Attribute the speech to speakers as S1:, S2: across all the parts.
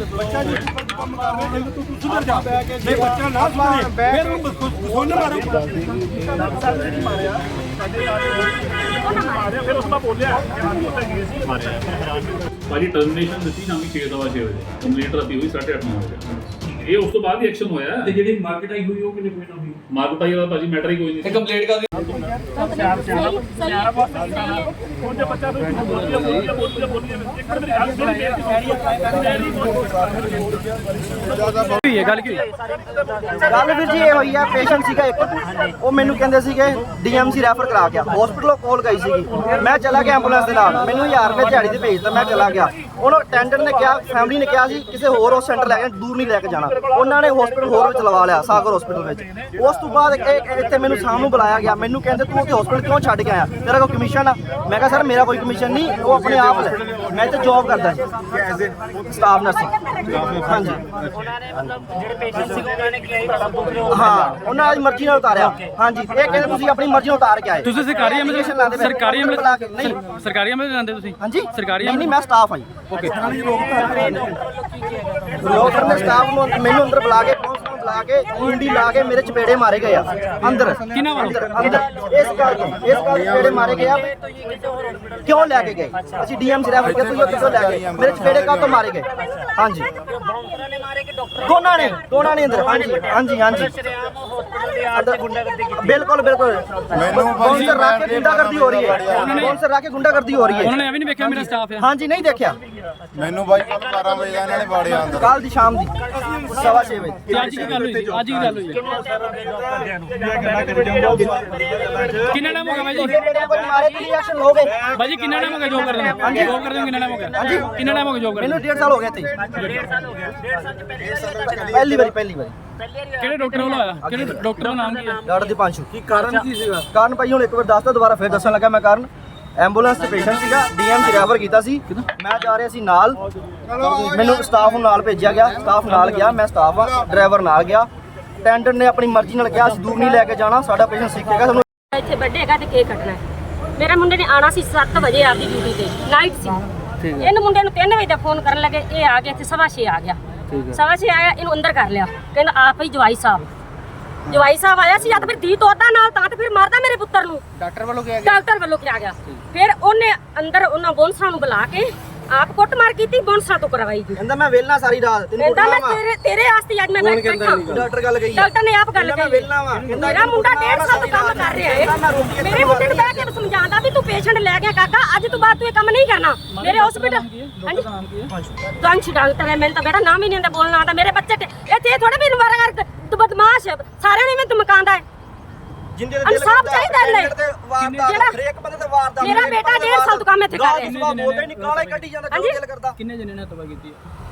S1: ਬੱਚਾ ਜੀ ਕੰਮ ਕਰ ਰਿਹਾ ਤੂੰ ਸੁਧਰ ਜਾ ਜੇ ਬੱਚਾ ਨਾ ਸੁਧਰੇ ਫਿਰ ਉਹਨੂੰ ਸੁਣ ਮਾਰਿਆ ਸਾਡੇ ਮਾਰਿਆ ਫਿਰ ਉਸ ਤੋਂ ਬੋਲਿਆ
S2: ਭਾਜੀ ਟਰਮੀਨੇਸ਼ਨ ਦਿੱਤੀ ਸ਼ਾਮੀ 6:06 ਵਜੇ ਕੰਪਲੀਟ ਰਾਤੀ ਹੋਈ 8:30 ਵਜੇ ਇਹ ਉਸ ਤੋਂ ਬਾਅਦ ਹੀ ਐਕਸ਼ਨ ਹੋਇਆ
S3: ਤੇ ਜਿਹੜੀ ਮਾਰਕੀਟ ਆਈ ਹੋਈ ਉਹ ਕਿੰਨੇ ਕੋਈ ਨਾ ਹੋਈ
S2: ਮਾਰਕੀਟ ਆਈ ਵਾਲਾ ਭਾਜੀ ਮੈਟਰ ਹੀ ਕੋਈ ਨਹੀਂ
S3: ਕੰਪਲੀਟ ਕਰ
S1: ਉਹਦੇ ਬੱਚਾ ਨੂੰ ਬੋਲੀਏ
S4: ਗੱਲ ਵੀਰ ਜੀ ਇਹ ਹੋਈ ਆ ਪੇਸ਼ੈਂਟ ਸੀਗਾ ਇੱਕ ਉਹ ਮੈਨੂੰ ਕਹਿੰਦੇ ਸੀਗੇ ਡੀਐਮਸੀ ਰੈਫਰ ਕਰਾ ਗਿਆ ਹਸਪੀਟਲੋਂ ਕਾਲ ਗਈ ਸੀਗੀ ਮੈਂ ਚਲਾ ਗਿਆ ਐਂਬੂਲੈਂਸ ਦੇ ਨਾਲ ਮੈਨੂੰ 1000 ਰੁਪਏ ਦਿਹਾੜੀ ਤੇ ਭੇਜਦਾ ਮੈਂ ਚਲਾ ਗਿਆ ਉਹਨੂੰ ਅਟੈਂਡੈਂਟ ਨੇ ਕਿਹਾ ਫੈਮਿਲੀ ਨੇ ਕਿਹਾ ਸੀ ਕਿਸੇ ਹੋਰ ਉਸ ਸੈਂਟਰ ਲੈ ਕੇ ਦੂਰ ਨਹੀਂ ਲੈ ਕੇ ਜਾਣਾ ਉਹਨਾਂ ਨੇ ਹਸਪੀਟਲ ਹੋਰ ਵਿੱਚ ਲਵਾ ਲਿਆ ਸਾਗਰ ਹਸਪੀਟਲ ਵਿੱਚ ਉਸ ਤੋਂ ਬਾਅਦ ਇੱਥੇ ਮੈਨੂੰ ਸ਼ਾਮ ਨੂੰ ਬੁਲਾਇਆ ਗਿਆ ਮੈਨੂੰ ਕਹਿੰਦੇ ਤੂੰ ਉੱਥੇ ਹਸਪੀਟਲ ਕਿਉਂ ਛੱਡ ਕੇ ਆਇਆ ਤੇਰਾ ਕੋਈ ਕਮਿਸ਼ਨ ਆ ਮੈਂ ਕਿਹਾ ਸਰ ਮੇਰਾ ਕੋਈ ਕਮਿਸ਼ਨ ਨਹੀਂ ਉਹ ਆਪਣੇ ਆਪ ਲੈ ਮੈਂ ਇੱਥੇ ਜੌਬ ਕਰਦਾ ਸੀ ਸਟਾਫ ਨਰਸ ਹਾਂਜੀ ਹਾਂ ਉਹਨਾਂ ਦੀ ਮਰਜ਼ੀ ਨਾਲ ਉਤਾਰਿਆ ਹਾਂਜੀ ਇਹ ਕਹਿੰਦੇ ਤੁਸੀਂ ਆਪਣੀ ਮਰਜ਼ੀ ਨਾਲ ਉਤਾਰ ਕੇ ਆਏ
S5: ਤੁਸੀਂ ਸਰਕਾਰੀ ਐਮਐਲਏ ਸਰਕਾਰੀ ਐਮਐਲਏ
S4: ਨਹੀਂ
S5: ਸਰਕਾਰੀ ਐਮਐਲਏ ਜਾਂਦੇ ਤੁਸੀਂ
S4: ਹਾਂਜੀ
S5: ਸਰਕਾਰੀ
S4: ਨਹੀਂ ਮੈਂ ਸਟਾਫ ਹਾਂ
S5: ਓਕੇ
S4: ਲੋਕ ਨੇ ਸਟਾਫ ਨੂੰ ਮੈਨੂੰ ਅੰਦਰ ਬੁਲਾ ਕੇ ਲਾ ਕੇ ਕੁੰਡੀ ਲਾ ਕੇ ਮੇਰੇ ਚਪੇੜੇ ਮਾਰੇ ਗਏ ਆ ਅੰਦਰ
S5: ਕਿਹਨਾਂ ਵੱਲੋਂ
S4: ਅੰਦਰ ਇਸ ਕਰਕੇ ਚਪੇੜੇ ਮਾਰੇ ਗਏ ਆ ਕਿਉਂ ਲੈ ਕੇ ਗਏ ਅਸੀਂ ਡੀਐਮਸੀ ਰੈਫਰ ਕਿਹਾ ਤੁਸੀਂ ਕਿਉਂ ਲੈ ਗਏ ਮੇਰੇ ਚਪੇੜੇ ਕਾਹ ਤੋਂ ਮਾਰੇ ਗਏ ਹਾਂਜੀ ਦੋਨਾਂ ਨੇ ਅੰਦਰ ਹਾਂਜੀ ਬਿਲਕੁਲ ਮੈਨੂੰ ਕੌਂਸਰ ਰੱਖ ਕੇ ਗੁੰਡਾਗਰਦੀ ਹੋ ਰਹੀ ਹੈ
S5: ਉਹਨਾਂ ਨੇ ਇਹ ਵੀ ਨਹੀਂ ਵੇਖਿਆ ਮੇਰਾ ਸਟਾਫ ਹੈ
S4: ਹਾਂਜੀ ਨਹੀਂ ਦੇਖਿਆ
S6: ਮੈਨੂੰ ਬਾਈ 12 ਵਜੇ ਇਹਨਾਂ ਨੇ ਬਾੜਿਆ ਅੰਦਰ
S4: ਕੱਲ ਦੀ ਸ਼ਾਮ ਦੀ 6:30 ਵਜੇ
S5: ਤੇ ਅੱਜ ਕੀ ਗੱਲ ਹੋਈ ਕਿੰਨਾ ਟਾਈਮ ਹੋ ਗਿਆ ਬਾਈ ਜੀ
S4: ਮਾਰੇ ਕੀ ਐਕਸ਼ਨ ਹੋ ਗਏ
S5: ਬਾਈ ਜੀ ਕਿੰਨਾ ਟਾਈਮ ਹੋ ਗਿਆ ਜੋਬ ਕਰਦੇ ਨੂੰ ਕਿੰਨਾ ਟਾਈਮ ਹੋ ਗਿਆ
S4: ਹਾਂਜੀ
S5: ਕਿੰਨਾ ਟਾਈਮ ਹੋ ਗਿਆ ਜੋਬ ਕਰਦੇ
S4: ਮੈਨੂੰ 1.5 ਸਾਲ ਹੋ ਗਿਆ ਤੇ 1.5 ਸਾਲ ਪਹਿਲੀ ਵਾਰੀ
S5: ਕਿਹੜੇ ਡਾਕਟਰ ਵੱਲੋਂ ਆਇਆ ਕਿਹੜੇ ਡਾਕਟਰ ਦਾ ਨਾਮ ਕੀ ਹੈ
S4: ਡਾਕਟਰ ਦੀਪਾਂਸ਼ੂ ਕੀ ਕਾਰਨ ਕੀ ਸੀਗਾ ਕਾਰਨ ਭਾਈ ਹੁਣ ਇੱਕ ਵਾਰ ਦੱਸਦਾ ਦੁਬਾਰਾ ਫਿਰ ਦੱਸਣ ਲੱਗਾ ਮੈਂ ਕਾਰਨ ਐਂਬੂਲੈਂਸ ਤੇ ਪੇਸ਼ੈਂਟ ਸੀਗਾ ਡੀਐਮਸੀ ਰੈਫਰ ਕੀਤਾ ਸੀ ਮੈਂ ਜਾ ਰਿਹਾ ਸੀ ਨਾਲ ਮੈਨੂੰ ਸਟਾਫ ਨੂੰ ਨਾਲ ਭੇਜਿਆ ਗਿਆ ਸਟਾਫ ਨਾਲ ਗਿਆ ਮੈਂ ਸਟਾਫ ਆ ਡਰਾਈਵਰ ਨਾਲ ਗਿਆ ਅਟੈਂਡੈਂਟ ਨੇ ਆਪਣੀ ਮਰਜ਼ੀ ਨਾਲ ਕਿਹਾ ਅਸੀਂ ਦੂਰ ਨਹੀਂ ਲੈ ਕੇ ਜਾਣਾ ਸਾਡਾ ਪੇਸ਼ੈਂਟ ਸਿੱਖੇਗਾ ਸਾਨੂੰ
S7: ਇੱਥੇ ਬਰਥਡੇ ਹੈਗਾ ਤੇ ਕੇਕ ਕੱਟਣਾ ਮੇਰੇ ਮੁੰਡੇ ਨੇ ਆਣਾ ਸੀ 7 ਵਜੇ ਆਪਦੀ ਡਿਊਟੀ ਤੇ ਨਾਈਟ ਸੀ ਇਹਨੂੰ ਮੁੰਡੇ ਨੂੰ 3 ਵਜੇ ਦਾ ਫੋਨ ਕਰਨ ਲੱਗੇ ਇਹ ਆ ਗਿਆ ਇੱਥੇ 6:30 ਆ ਗਿਆ 6:30 ਆਇਆ ਇਹਨੂੰ ਅੰਦਰ ਕਰ ਲਿਆ ਕਹਿੰਦਾ ਆਪ ਹੀ ਜਵਾਈ ਸਾਹਿਬ ਆਇਆ ਸੀ ਜਾਂ ਤਾਂ ਫਿਰ ਦੀ ਤੋਦਾ ਨਾਲ ਤਾਂ ਫਿਰ ਮਾਰਦਾ ਮੇਰੇ ਪੁੱਤਰ ਨੂੰ ਡਾਕਟਰ ਵੱਲੋਂ ਕਿਹਾ ਗਿਆ ਫਿਰ ਉਹਨੇ ਅੰਦਰ ਉਹਨਾਂ ਬੋਨਸਾਂ ਨੂੰ ਬੁਲਾ ਕੇ ਆਪ ਕੁੱਟਮਾਰ ਕੀਤੀ ਬੋਨਸਾਂ ਤੋਂ ਕਰਵਾਈ ਜੀ
S4: ਕਹਿੰਦਾ ਮੈਂ ਵੇਲਣਾ ਸਾਰੀ ਰਾਤ ਤੈਨੂੰ
S7: ਮੈਂ ਤੇਰੇ ਵਾਸਤੇ ਅੱਜ ਮੈਂ ਬੈਠਾ
S4: ਡਾਕਟਰ ਗੱਲ ਕਹੀ
S7: ਡਾਕਟਰ ਨੇ ਆਪ ਗੱਲ ਕਹੀ
S4: ਵੇਲਣਾ ਵਾ
S7: ਮੇਰਾ ਮੁੰਡਾ 1.5 ਸਾਲ ਤੋਂ ਕੰਮ ਕਰ ਰਿਹਾ ਹੈ ਮੇਰੇ ਮੁੰਡੇ ਨੂੰ ਬਹਿ ਕੇ ਸਮਝਾਉਂਦਾ ਵੀ ਤੂੰ ਪੇਸ਼ੈਂਟ ਲੈ ਗਿਆ ਕਾਕਾ ਅੱਜ ਤੋਂ ਬਾਅਦ ਤੂੰ ਇਹ ਕੰਮ ਨਹੀਂ ਕਰਨਾ ਮੇਰੇ ਹਸਪੀਟਲ ਹਾਂਜੀ ਤਾਂ ਡਾਕਟਰ ਹੈ ਮੈਨੂੰ ਤਾਂ ਬੇਟਾ ਨਾਮ ਹੀ ਨਹੀਂ ਆਉਂਦਾ ਬੋਲਣਾ ਆਉਂਦਾ ਮੇਰੇ ਬੱਚੇ ਇੱਥੇ ਥੋੜਾ ਵੀ ਨਵਾਰਾ ਕਰ ਤੂੰ ਬਦਮਾਸ਼ ਸਾਰਿਆਂ ਨੇ ਮੈਨੂੰ ਧਮਕਾਉਂਦਾ ਹੈ ਇਨਸਾਫ ਚਾਹੀਦਾ ਨਹੀਂ
S4: ਹਰੇਕ ਬੰਦੇ ਤੇ ਵਾਰਦਾ
S7: ਮੇਰਾ ਬੇਟਾ 1.5 ਸਾਲ ਤੋਂ ਕੰਮ ਇੱਥੇ ਕਰ ਰਿਹਾ
S4: ਬੋਲਦਾ ਨਹੀਂ ਕਾਲਾ ਹੀ ਕੱਢੀ ਜਾਂਦਾ ਜੋ ਦਿਲ ਕਰਦਾ
S5: ਕਿੰਨੇ ਜਣੇ ਨੇ ਤਬਾਹ ਕੀਤੀ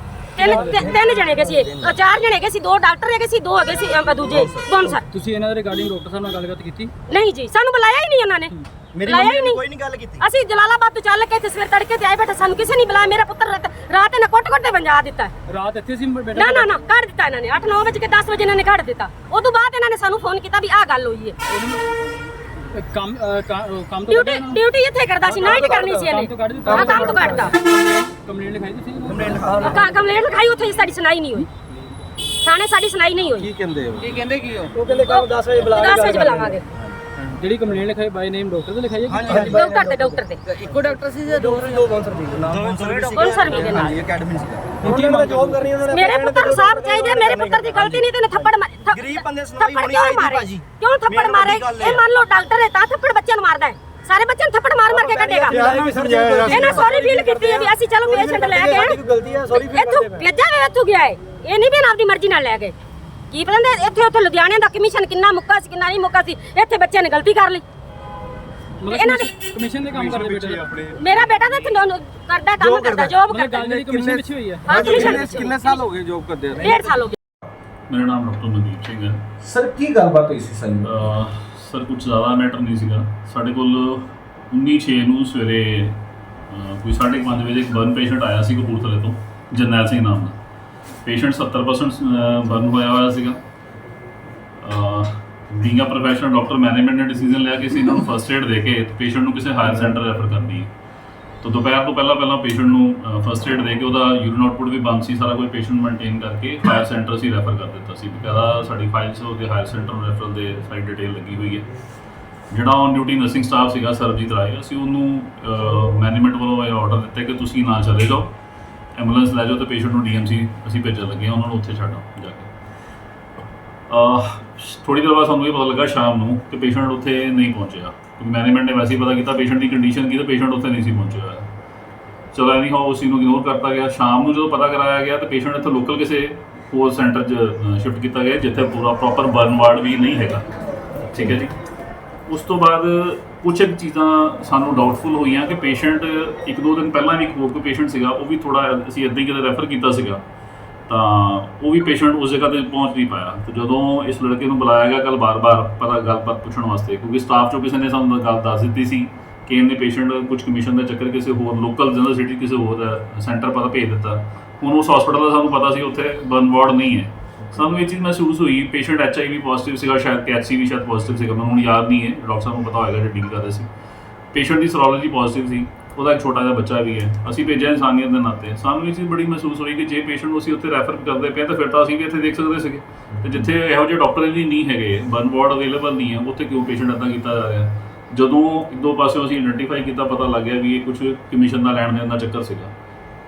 S7: ਤਿੰਨ ਜਣੇ ਗਏ ਸੀ 4 ਜਣੇ ਗਏ ਸੀ 2 ਡਾਕਟਰ ਹੈਗੇ ਸੀ 2 ਹੈਗੇ ਸੀ ਦੂਜੇ ਬੌਂਸਰ
S5: ਤੁਸੀਂ ਇਹਨਾਂ ਦੇ ਰਿਗਾਰਡਿੰਗ ਡਾਕਟਰ ਸਾਹਿਬ ਨਾਲ ਗੱਲਬਾਤ ਕੀਤੀ
S7: ਨਹੀਂ ਜੀ ਸਾਨੂੰ ਬੁਲਾਇਆ ਹੀ ਨਹੀਂ ਉਹਨਾਂ ਨੇ
S4: ਮੇਰੀ ਮੰਮੀ ਨੇ ਕੋਈ ਨਹੀਂ ਗੱਲ ਕੀਤੀ
S7: ਅਸੀਂ ਜਲਾਲਾਬਾਦ ਤੋਂ ਚੱਲ ਕੇ ਇੱਥੇ ਸਵੇਰ ਤੜਕੇ ਤੇ ਆਏ ਬੈਠੇ ਸਾਨੂੰ ਕਿਸੇ ਨਹੀਂ ਬੁਲਾਇਆ ਮੇਰਾ ਪੁੱਤਰ ਰਾਤ ਇਹਨਾਂ ਕੁੱਟ ਤੇ ਵੰਜਾ ਦਿੱਤਾ
S5: ਰਾਤ ਇੱਥੇ ਸੀ ਬੇਟਾ
S7: ਨਾ ਕੱਢ ਦਿੱਤਾ ਇਹਨਾਂ ਨੇ 8-9 ਵਜੇ ਕੇ 10 ਵਜੇ ਇਹਨਾਂ ਨੇ ਕੱਢ ਦਿੱਤਾ ਉਦੋਂ ਬਾਅਦ ਇਹਨਾਂ ਨੇ ਸਾਨੂੰ ਫੋਨ ਕੀਤਾ ਵੀ ਆਹ ਗੱਲ ਹੋਈ ਹੈ
S5: ਕੰਮ ਤੋਂ
S7: ਡਿਊਟੀ ਇੱਥੇ ਕਰਦਾ ਸੀ ਨਾਈਟ ਕਰਨੀ ਸੀ ਇਹਨੇ ਕੰਮ ਤੋਂ ਕੱਢਦਾ
S5: ਕੰਪਲੇਂਟ ਲਿਖਾਈ ਤੁਸੀਂ
S7: ਕੰਪਲੇਂਟ ਲਿਖਾਈ ਉੱਥੇ ਸਾਡੀ ਸੁਣਾਈ ਨਹੀਂ ਹੋਈ ਥਾਣੇ ਸਾਡੀ ਸੁਣਾਈ ਨਹੀਂ ਹੋਈ
S4: ਕੀ ਕਹਿੰਦੇ
S7: ਉਹ ਕਹਿੰਦੇ ਕੱਲ 10 ਵਜੇ ਬੁਲਾਵਾਂਗੇ
S5: ਜਿਹੜੀ ਕੰਪਲੇਂਟ ਲਿਖਾਈ ਬਾਈ ਨੇਮ ਡਾਕਟਰ ਦੇ ਲਿਖਾਈ ਹੈ
S7: ਡਾਕਟਰ ਦੇ
S4: ਇੱਕੋ ਡਾਕਟਰ ਸੀ ਜਾਂ ਦੋ ਬੌਂਸਰ ਸੀ
S7: ਬੌਂਸਰ ਵੀ ਦੇ ਨਾਲ
S4: ਅਕੈਡਮੀ ਸੀ
S5: ਉਹਨਾਂ ਨੇ
S4: ਜੌਬ ਕਰਨੀ ਉਹਨਾਂ ਨੇ
S7: ਮੇਰੇ ਪੁੱਤਰ ਨੂੰ ਸਾਫ ਚਾਹੀਦਾ ਮੇਰੇ ਪੁੱਤਰ ਦੀ ਗਲਤੀ ਨਹੀਂ ਤੇ ਉਹਨੇ ਥੱਪੜ ਮਾਰੇ
S4: ਗਰੀਬ ਬੰਦੇ ਸੁਣਾਈ ਹੋਣੀ ਚਾਹੀਦੀ ਭਾਜੀ
S7: ਕਿਉਂ ਥੱਪੜ ਮਾਰੇ ਇਹ ਮੰਨ ਲਓ ਡਾਕਟਰ ਹੈ ਤਾਂ ਥੱਪੜ ਬੱਚਿਆਂ ਨੂੰ ਮਾਰਦਾ ਹੈ ਸਾਰੇ ਬੱਚਿਆਂ ਨੂੰ ਥੱਪੜ ਮਾਰ ਕੇ ਕੱਢੇਗਾ ਇਹਨਾਂ ਸੌਰੀ ਫੀਲ ਕੀਤੀ ਹੈ ਵੀ ਅਸੀਂ ਚਲੋ ਪੇਸ਼ੈਂਟ ਲੈ ਕੇ ਇੱਥੋਂ ਭੇਜਿਆ ਵੇ ਇੱਥੋਂ ਗਿਆ ਹੈ ਇਹ ਨਹੀਂ ਵੀ ਆਪਦੀ ਮਰਜ਼ੀ ਨਾਲ ਲੈ ਗਏ ਕੀ ਪਤਾ ਇੱਥੇ ਲੁਧਿਆਣੇ ਦਾ ਕਮਿਸ਼ਨ ਕਿੰਨਾ ਮੁੱਕਾ ਸੀ ਕਿੰਨਾ ਨਹੀਂ ਮੁੱਕਾ ਸੀ ਇੱਥੇ ਬੱਚਿਆਂ ਨੇ ਗਲਤੀ ਕਰ ਲਈ ਇਹਨਾਂ ਨੇ
S5: ਕਮਿਸ਼ਨ ਦੇ ਕੰਮ ਕਰਦੇ ਬੇਟੇ
S7: ਮੇਰਾ ਬੇਟਾ ਤਾਂ ਕਰਦਾ ਕੰਮ ਕਰਦਾ ਜੌਬ ਕਰਦਾ
S5: ਗੱਲ ਜਿਹੜੀ ਕਮਿਸ਼ਨ ਪਿੱਛੇ ਹੋਈ ਹੈ
S7: ਹਾਂ ਕਮਿਸ਼ਨ
S4: ਕਿੰਨੇ ਸਾਲ ਹੋ ਗਏ ਜੌਬ ਕਰਦੇ
S7: 1.5 ਸਾਲ ਹੋ ਗਏ
S2: ਮੇਰਾ ਨਾਮ ਡਾਕਟਰ ਮਨਦੀਪ ਸਿੰਘ ਹੈ
S6: ਸਰ ਕੀ ਗੱਲਬਾਤ ਹੋਈ ਸੀ ਸਾਨੂੰ
S2: ਸਰ ਕੁਝ ਜ਼ਿਆਦਾ ਮੈਟਰ ਨਹੀਂ ਸੀਗਾ ਸਾਡੇ ਕੋਲ 19/6 ਨੂੰ ਸਵੇਰੇ ਕੋਈ 5:30 ਵਜੇ ਇੱਕ ਬਰਨ ਪੇਸ਼ੈਂਟ ਆਇਆ ਸੀ ਕਪੂਰਥਲੇ ਤੋਂ ਜਰਨੈਲ ਸਿੰਘ ਨਾਮ ਦਾ ਪੇਸ਼ੈਂਟ 70% ਬਰਨ ਹੋਇਆ ਸੀਗਾ being a professional doctor management ਨੇ ਡਿਸੀਜਨ ਲਿਆ ਕਿ ਅਸੀਂ ਇਹਨਾਂ ਨੂੰ ਫਸਟ ਏਡ ਦੇ ਕੇ ਪੇਸ਼ੈਂਟ ਨੂੰ ਕਿਸੇ ਹਾਇਰ ਸੈਂਟਰ ਰੈਫਰ ਕਰਨੀ ਹੈ। ਤਾਂ ਦੁਪਹਿਰ ਤੋਂ ਪਹਿਲਾਂ ਪੇਸ਼ੈਂਟ ਨੂੰ ਫਸਟ ਏਡ ਦੇ ਕੇ ਉਹਦਾ ਯੂਰਿਨ ਆਊਟਪੁੱਟ ਵੀ ਬੰਦ ਸੀ, ਸਾਰਾ ਕੋਈ ਪੇਸ਼ੈਂਟ ਮੇਨਟੇਨ ਕਰਕੇ ਹਾਇਰ ਸੈਂਟਰ ਅਸੀਂ ਰੈਫਰ ਕਰ ਦਿੱਤਾ ਸੀ। ਬਕਾਇਦਾ ਸਾਡੀ ਫਾਈਲ 'ਚ ਉਹਦੇ ਹਾਇਰ ਸੈਂਟਰ ਨੂੰ ਰੈਫਰਲ ਦੇ ਸਾਰੀ ਡਿਟੇਲ ਲੱਗੀ ਹੋਈ ਹੈ। ਜਿਹੜਾ ਔਨ ਡਿਊਟੀ ਨਰਸਿੰਗ ਸਟਾਫ ਸੀਗਾ ਸਰਬਜੀਤ ਰਾਏ, ਅਸੀਂ ਉਹਨੂੰ ਮੈਨੇਜਮੈਂਟ ਵੱਲੋਂ ਇਹ ਆਰਡਰ ਦਿੱਤਾ ਕਿ ਤੁਸੀਂ ਨਾਲ ਚਲੇ ਜਾਓ, ਐਂਬੂਲੈਂਸ ਲੈ ਜਾਓ ਤੇ ਪੇਸ਼ੈਂਟ ਨੂੰ DMC ਅਸੀਂ ਭੇਜਣ ਲੱਗੇ ਹਾਂ, ਉਹਨਾਂ ਨੂੰ ਉੱਥੇ ਛੱਡੋ ਜਾ ਕੇ। ਥੋੜ੍ਹੀ ਦੇਰ ਬਾਅਦ ਸਾਨੂੰ ਇਹ ਪਤਾ ਲੱਗਾ ਸ਼ਾਮ ਨੂੰ ਕਿ ਪੇਸ਼ੈਂਟ ਉੱਥੇ ਨਹੀਂ ਪਹੁੰਚਿਆ, ਕਿਉਂਕਿ ਮੈਨੇਜਮੈਂਟ ਨੇ ਵੈਸੇ ਹੀ ਪਤਾ ਕੀਤਾ ਪੇਸ਼ੈਂਟ ਦੀ ਕੰਡੀਸ਼ਨ ਕੀ, ਤਾਂ ਪੇਸ਼ੈਂਟ ਉੱਥੇ ਨਹੀਂ ਸੀ ਪਹੁੰਚਿਆ ਹੋਇਆ। ਚਲੋ ਐਨੀ ਹਾਓ ਉਸ ਚੀਜ਼ ਨੂੰ ਇਗਨੋਰ ਕਰਤਾ ਗਿਆ। ਸ਼ਾਮ ਨੂੰ ਜਦੋਂ ਪਤਾ ਕਰਾਇਆ ਗਿਆ ਤਾਂ ਪੇਸ਼ੈਂਟ ਇੱਥੇ ਲੋਕਲ ਕਿਸੇ ਹੋਰ ਸੈਂਟਰ 'ਚ ਸ਼ਿਫਟ ਕੀਤਾ ਗਿਆ ਜਿੱਥੇ ਪੂਰਾ ਪ੍ਰੋਪਰ ਬਰਨ ਵਾਰਡ ਵੀ ਨਹੀਂ ਹੈਗਾ, ਠੀਕ ਹੈ ਜੀ। ਉਸ ਤੋਂ ਬਾਅਦ ਕੁਛ ਇੱਕ ਚੀਜ਼ਾਂ ਸਾਨੂੰ ਡਾਊਟਫੁਲ ਹੋਈਆਂ ਕਿ ਪੇਸ਼ੈਂਟ 1-2 ਦਿਨ ਪਹਿਲਾਂ ਵੀ ਹੋਰ ਕੋਈ ਪੇਸ਼ੈਂਟ ਸੀਗਾ, ਉਹ ਵੀ ਥੋੜ੍ਹਾ ਅਸੀਂ ਇੱਦਾਂ ਹੀ ਕਿਤੇ ਰੈਫਰ ਕੀਤਾ ਸੀਗਾ, ਤਾਂ ਉਹ ਵੀ ਪੇਸ਼ੈਂਟ ਉਸ ਜਗ੍ਹਾ 'ਤੇ ਪਹੁੰਚ ਨਹੀਂ ਪਾਇਆ। ਤੇ ਜਦੋਂ ਇਸ ਲੜਕੇ ਨੂੰ ਬੁਲਾਇਆ ਗਿਆ ਕੱਲ ਬਾਰ-ਬਾਰ ਗੱਲਬਾਤ ਪੁੱਛਣ ਵਾਸਤੇ, ਕਿਉਂਕਿ ਸਟਾਫ 'ਚੋਂ ਕਿਸੇ ਨੇ ਸਾਨੂੰ ਗੱਲ ਦੱਸ ਦਿੱਤੀ ਸੀ ਕਿ ਇਹਨੇ ਪੇਸ਼ੈਂਟ ਕੁਝ ਕਮਿਸ਼ਨ ਦਾ ਚੱਕਰ ਕਿਸੇ ਹੋਰ ਲੋਕਲ ਜਨਰਲ ਸਿਟੀ ਕਿਸੇ ਹੋਰ ਸੈਂਟਰ ਪਤਾ ਭੇਜ ਦਿੱਤਾ। ਹੁਣ ਉਸ ਹਸਪੀਟਲ ਦਾ ਸਾਨੂੰ ਪਤਾ ਸੀ ਉੱਥੇ ਬਰਨ ਵਾਰਡ ਨਹੀਂ ਹੈ। ਸਾਨੂੰ ਇਹ ਚੀਜ਼ ਮਹਿਸੂਸ ਹੋਈ ਪੇਸ਼ੈਂਟ HIV ਪੋਜ਼ਿਟਿਵ ਸੀਗਾ, ਸ਼ਾਇਦ KHC ਵੀ ਸ਼ਾਇਦ ਪੋਜ਼ਿਟਿਵ ਸੀਗਾ, ਮੈਨੂੰ ਹੁਣ ਯਾਦ ਨਹੀਂ ਹੈ, ਡਾਕਟਰ ਸਾਹਿਬ ਨੂੰ ਪਤਾ ਹੋਏਗਾ ਜੇ ਡੀਲ ਕਰਦੇ ਸੀ। ਪੇਸ਼ੈਂਟ ਦੀ ਸਰੋਲੋਜੀ ਪੋਜ਼ਿਟਿਵ ਸੀ, ਉਹਦਾ ਇੱਕ ਛੋਟਾ ਜਿਹਾ ਬੱਚਾ ਵੀ ਹੈ। ਅਸੀਂ ਭੇਜਿਆ ਇਨਸਾਨੀਅਤ ਦੇ ਨਾਤੇ। ਸਾਨੂੰ ਇਹ ਚੀਜ਼ ਬੜੀ ਮਹਿਸੂਸ ਹੋਈ ਕਿ ਜੇ ਪੇਸ਼ੈਂਟ ਨੂੰ ਅਸੀਂ ਉੱਥੇ ਰੈਫਰ ਕਰਦੇ ਪਏ ਤਾਂ ਫਿਰ ਤਾਂ ਅਸੀਂ ਵੀ ਇੱਥੇ ਦੇਖ ਸਕਦੇ ਸੀਗੇ, ਤੇ ਜਿੱਥੇ ਇਹੋ ਜਿਹੇ ਡਾਕਟਰ ਵੀ ਨਹੀਂ ਹੈਗੇ, ਬਰਨ ਵਾਰਡ ਅਵੇਲੇਬਲ ਨਹੀਂ ਹੈ, ਉੱਥੇ ਕਿਉਂ ਪੇਸ਼ੈਂਟ ਇੱਦਾਂ ਕੀਤਾ ਜਾ ਰਿਹਾ। ਜਦੋਂ 1-2 ਪਾਸਿਓਂ ਅਸੀਂ ਆਇਡੈਂਟੀਫਾਈ ਕੀਤਾ, ਪਤਾ ਲੱਗ ਗਿਆ ਵੀ ਇਹ ਕੁਝ ਕਮਿਸ਼ਨ ਦਾ ਲੈਣ ਦੇਣ ਦਾ ਚੱਕਰ ਸੀਗਾ।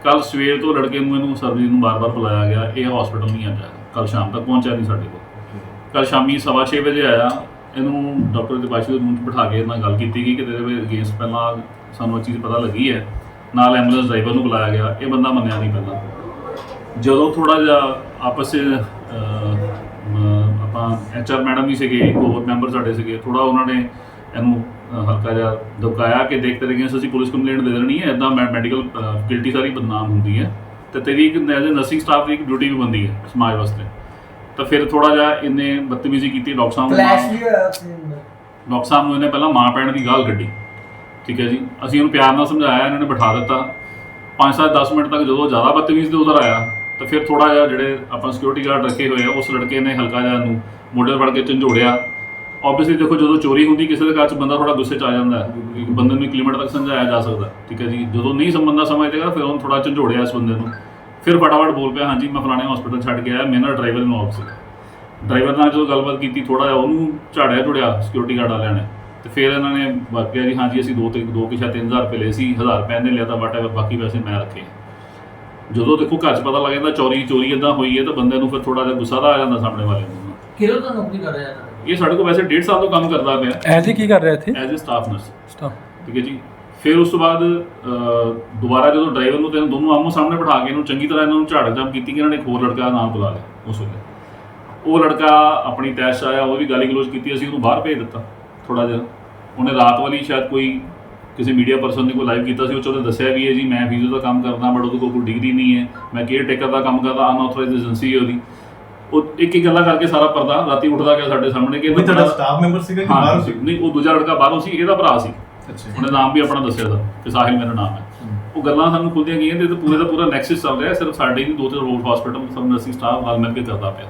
S2: ਕੱਲ ਸਵੇਰ ਤੋਂ ਲੜਕੇ ਨੂੰ ਇਹਨੂੰ ਸਰਜਰੀ ਨੂੰ ਬਾਰ-ਬਾਰ ਬੁਲਾਇਆ ਗਿਆ, ਇਹ ਹਸਪੀਟਲ ਨਹੀਂ ਆਇਆ, ਕੱਲ ਸ਼ਾਮ ਤੱਕ ਪਹੁੰਚਿਆ ਨਹੀਂ ਸਾਡੇ ਕੋਲ। ਕੱਲ ਸ਼ਾਮੀ 6:15 ਵਜੇ ਆਇਆ, ਇਹਨੂੰ ਡਾਕਟਰ ਦਿਪਾਸ਼ੀ ਦੇ ਰੂਮ 'ਚ ਬਿਠਾ ਕੇ ਇਹਦੇ ਨਾਲ ਗੱਲ ਕੀਤੀ ਗਈ ਕਿ ਤੇਰੇ ਅਗੇਂਸਟ ਪਹਿਲਾਂ ਸਾਨੂੰ ਇਹ ਚੀਜ਼ ਪਤਾ ਲੱਗੀ ਹੈ, ਨਾਲ ਐਂਬੂਲੈਂਸ ਡਰਾਈਵਰ ਨੂੰ ਬੁਲਾਇਆ ਗਿਆ, ਇਹ ਬੰਦਾ ਮੰਨਿਆ ਨਹੀਂ ਪਹਿਲਾਂ। ਜਦੋਂ ਥੋੜ੍ਹਾ ਜਿਹਾ ਆਪਸ 'ਚ ਆਪਾਂ HR ਮੈਡਮ ਵੀ ਸੀਗੇ, ਇੱਕ ਹੋਰ ਮੈਂਬਰ ਸਾਡੇ ਸੀਗੇ, ਥੋੜ੍ਹਾ ਉਹਨਾਂ ਨੇ ਇਹਨੂੰ ਹਲਕਾ ਜਿਹਾ ਦੁਕਾਇਆ ਕਿ ਦੇਖਦੇ ਰਹੇ ਅਸੀਂ ਪੁਲਿਸ ਕੰਪਲੇਂਟ ਦੇ ਦੇਣੀ ਹੈ, ਇੱਦਾਂ ਮੈਡੀਕਲ ਫੈਸਿਲਿਟੀ ਸਾਰੀ ਬਦਨਾਮ ਹੁੰਦੀ ਹੈ ਤੇ ਤੇਰੀ ਇੱਕ ਐਜ਼ ਏ ਨਰਸਿੰਗ ਸਟਾਫ ਦੀ ਇੱਕ ਡਿਊਟੀ ਵੀ ਬਣਦੀ ਹੈ ਸਮਾਜ ਵਾਸਤੇ। ਤਾਂ ਫਿਰ ਥੋੜ੍ਹਾ ਜਿਹਾ ਇਹਨੇ ਬਦਤਮੀਜ਼ੀ ਕੀਤੀ ਡਾਕਟਰ ਸਾਹਿਬ ਨੂੰ ਇਹਨੇ ਪਹਿਲਾਂ ਮਾਂ ਪੈਣ ਦੀ ਗਾਲ ਕੱਢੀ, ਠੀਕ ਹੈ ਜੀ। ਅਸੀਂ ਉਹਨੂੰ ਪਿਆਰ ਨਾਲ ਸਮਝਾਇਆ, ਇਹਨਾਂ ਨੇ ਬਿਠਾ ਦਿੱਤਾ। 5-10 ਮਿੰਟ ਤੱਕ ਜਦੋਂ ਜ਼ਿਆਦਾ ਬਦਤਮੀਜ਼ ਦੇ ਉਧਰ ਆਇਆ ਤਾਂ ਫਿਰ ਥੋੜ੍ਹਾ ਜਿਹਾ ਜਿਹੜੇ ਆਪਾਂ ਸਿਕਿਉਰਿਟੀ ਗਾਰਡ ਰੱਖੇ ਹੋਏ ਆ, ਉਸ ਲੜਕੇ ਨੇ ਹਲਕਾ ਜਿਹਾ ਇਹਨੂੰ ਮੋਢੇ ਫੜ ਕੇ ਝੰਜੋੜਿਆ। ਓਬਵੀਅਸਲੀ ਦੇਖੋ ਜਦੋਂ ਚੋਰੀ ਹੁੰਦੀ ਕਿਸੇ ਦੇ ਘਰ 'ਚ ਬੰਦਾ ਥੋੜ੍ਹਾ ਗੁੱਸੇ 'ਚ ਆ ਜਾਂਦਾ ਹੈ, ਬੰਦੇ ਨੂੰ ਇੱਕ ਲਿਮਿਟ ਤੱਕ ਸਮਝਾਇਆ ਜਾ ਸਕਦਾ, ਠੀਕ ਹੈ ਜੀ। ਜਦੋਂ ਨਹੀਂ ਬੰਦਾ ਸਮਝਦੇਗਾ ਫਿਰ ਉਹਨੂੰ ਥੋੜ੍ਹਾ ਝੰਜੋੜਿਆ ਇਸ ਬੰਦੇ ਨੂੰ। ਫਿਰ ਫਟਾਫਟ ਬੋਲ ਪਿਆ, ਹਾਂਜੀ ਮੈਂ ਫਲਾਣੇ ਹਸਪੀਟਲ ਛੱਡ ਕੇ ਆਇਆ, ਮੇਰੇ ਨਾਲ ਡਰਾਈਵਰ ਇਨਵੋਲਵ ਸੀ। ਡਰਾਈਵਰ ਨਾਲ ਜਦੋਂ ਗੱਲਬਾਤ ਕੀਤੀ ਥੋੜ੍ਹਾ ਜਿਹਾ ਉਹਨੂੰ ਝੁੜਿਆ ਸਿਕਿਉਰਿਟੀ ਗਾਰਡ ਵਾਲਿਆਂ ਨੇ, ਤੇ ਫਿਰ ਇਹਨਾਂ ਨੇ ਵਾਕਿਆ ਜੀ ਹਾਂਜੀ ਅਸੀਂ 2,000 ਰੁਪਏ ਲਏ ਸੀ, 1000 ਰੁਪਏ ਇਹਨੇ ਲਿਆ ਤਾਂ ਵਾਟ ਐਵਰ, ਬਾਕੀ ਪੈਸੇ ਮੈਂ ਰੱਖੇ। ਜਦੋਂ ਦੇਖੋ ਘਰ 'ਚ ਪਤਾ ਲੱਗ ਜਾਂਦਾ ਚੋਰੀ ਇੱਦਾਂ ਹੋਈ ਹੈ ਤਾਂ ਬੰਦੇ ਨੂੰ ਫਿਰ ਥੋੜ੍ਹਾ ਜਿਹਾ ਗੁੱਸਾ ਤਾਂ ਆ ਜਾਂਦਾ ਸਾਹਮਣੇ ਵਾਲੇ ਨੂੰ।
S3: ਕਿਹੜਾ ਤਾਂ ਨੌਕਰੀ ਕਰ ਰਿਹਾ?
S2: ਇਹ ਸਾਡੇ ਕੋਲ ਵੈਸੇ 1.5 ਸਾਲ ਤੋਂ ਕੰਮ ਕਰਦਾ ਪਿਆ।
S5: ਐਜ਼ ਕੀ ਕਰ ਰਿਹਾ ਇੱਥੇ?
S2: ਐਜ਼ ਏ ਸਟਾਫ ਨਰਸ, ਠੀਕ ਹੈ ਜੀ। ਫਿਰ ਉਸ ਤੋਂ ਬਾਅਦ ਦੁਬਾਰਾ ਜਦੋਂ ਡਰਾਈਵਰ ਨੂੰ ਤੇ ਦੋਨੋਂ ਆਮੋ ਸਾਹਮਣੇ ਬਿਠਾ ਕੇ ਇਹਨੂੰ ਚੰਗੀ ਤਰ੍ਹਾਂ ਇਹਨਾਂ ਨੂੰ ਝਾੜ ਝਾਪ ਕੀਤੀ ਕਿ ਇਹਨਾਂ ਨੇ ਇੱਕ ਹੋਰ ਲੜਕਾ ਨਾਲ ਬੁਲਾ ਲਿਆ। ਉਸ ਵੇਲੇ ਉਹ ਲੜਕਾ ਆਪਣੀ ਤੈਸ਼ ਆਇਆ, ਉਹ ਵੀ ਗਾਲੀ ਗਲੋਚ ਕੀਤੀ, ਅਸੀਂ ਉਹਨੂੰ ਬਾਹਰ ਭੇਜ ਦਿੱਤਾ ਥੋੜ੍ਹਾ ਜਿਹਾ। ਉਹਨੇ ਰਾਤ ਵਾਲੀ ਸ਼ਾਇਦ ਕੋਈ ਕਿਸੇ ਮੀਡੀਆ ਪਰਸਨ ਨੇ ਕੋਈ ਲਾਈਵ ਕੀਤਾ ਸੀ, ਉਹ 'ਚ ਉਹਨੇ ਦੱਸਿਆ ਵੀ ਹੈ ਜੀ ਮੈਂ ਫਿਜ਼ੀਓ ਦਾ ਕੰਮ ਕਰਦਾ ਬਟ ਉਹਦੇ ਕੋਲ ਕੋਈ ਡਿਗਰੀ ਨਹੀਂ ਹੈ, ਮੈਂ ਕੇਅਰ ਟੇਕਰ ਦਾ ਕੰਮ ਕਰਦਾ, ਅਨਆਥੋਰਾਈਜ਼ਡ ਏਜੰਸੀ ਹੈ ਉਹਦੀ। ਉਹ ਇੱਕ ਗੱਲਾਂ ਕਰਕੇ ਸਾਰਾ ਪਰਦਾ ਰਾਤੀ ਉੱਠਦਾ ਗਿਆ ਸਾਡੇ ਸਾਹਮਣੇ ਕਿ
S1: ਕੋਈ ਤੁਹਾਡਾ ਸਟਾਫ ਮੈਂਬਰ ਸੀਗਾ ਕਿ ਬਾਹਰੋਂ ਸੀ?
S2: ਨਹੀਂ, ਉਹ ਦੂਜਾ ਲੜਕਾ ਬਾਹਰੋਂ ਸੀ, ਇਹਦਾ ਭਰਾ ਸੀ। ਉਹਨੇ ਨਾਮ ਵੀ ਆਪਣਾ ਦੱਸਿਆ ਦਾ ਕਿ ਸਾਹਿਲ ਮੇਰਾ ਨਾਮ ਹੈ। ਉਹ ਗੱਲਾਂ ਸਾਨੂੰ ਖੁੱਲ੍ਹੀਆਂ ਗਈਆਂ ਤੇ ਪੂਰੇ ਦਾ ਪੂਰਾ ਨੈਕਸਸ ਚੱਲ ਰਿਹਾ, ਸਿਰਫ ਸਾਡੇ ਨਹੀਂ 2-3 ਹੋਰ ਹਸਪੀਟਲ ਸਭ ਨਰਸਿੰਗ ਸਟਾਫ ਨਾਲ ਮਿਲ ਕੇ ਕਰਦਾ ਪਿਆ।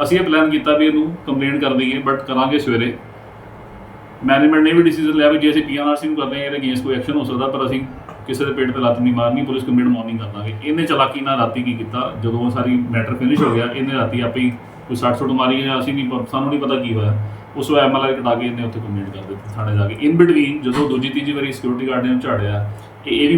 S2: ਅਸੀਂ ਇਹ ਪਲਾਨ ਕੀਤਾ ਵੀ ਇਹਨੂੰ ਕੰਪਲੇਂਟ ਕਰ ਦਈਏ, ਬਟ ਕਰਾਂਗੇ ਸਵੇਰੇ। ਮੈਨੇਜਮੈਂਟ ਨੇ ਵੀ ਡਿਸੀਜਨ ਲਿਆ ਵੀ ਜੇ ਅਸੀਂ PNRC ਨੂੰ ਕਰਦੇ ਹਾਂ ਇਹਦੇ ਅਗੇਂਸਟ ਕੋਈ ਐਕਸ਼ਨ ਹੋ ਸਕਦਾ, ਪਰ ਅਸੀਂ ਕਿਸੇ ਦੇ ਪੇਟ 'ਤੇ ਲੱਤ ਨਹੀਂ ਮਾਰਨੀ, ਪੁਲਿਸ ਕੰਪਲੇਂਟ ਮਾਰਨਿੰਗ ਕਰ ਦਾਂਗੇ। ਇਹਨੇ ਚਲਾਕੀ ਨਾਲ ਰਾਤੀ ਕੀ ਕੀਤਾ, ਜਦੋਂ ਸਾਰੀ ਮੈਟਰ ਫਿਨਿਸ਼ ਹੋ ਗਿਆ, ਇਹਨੇ ਰਾਤੀ ਆਪੇ ਹੀ ਕੋਈ 60 ਮਾਰੀ ਜਾਂ ਅਸੀਂ ਨਹੀਂ, ਸਾਨੂੰ ਨਹੀਂ ਪਤਾ ਕੀ ਹੋਇਆ। ਉਸ ਵੇਲੇ MLR ਕਟਾ ਕੇ ਇਹਨੇ ਉੱਥੇ ਕੰਪਲੇਂਟ ਕਰ ਦਿੱਤੀ ਥਾਣੇ ਜਾ ਕੇ। ਇਨ ਬਿਟਵੀਨ ਜਦੋਂ ਦੂਜੀ ਤੀਜੀ ਵਾਰੀ ਸਿਕਿਉਰਿਟੀ ਗਾਰਡ ਨੇ ਝਾੜਿਆ, ਇਹ ਵੀ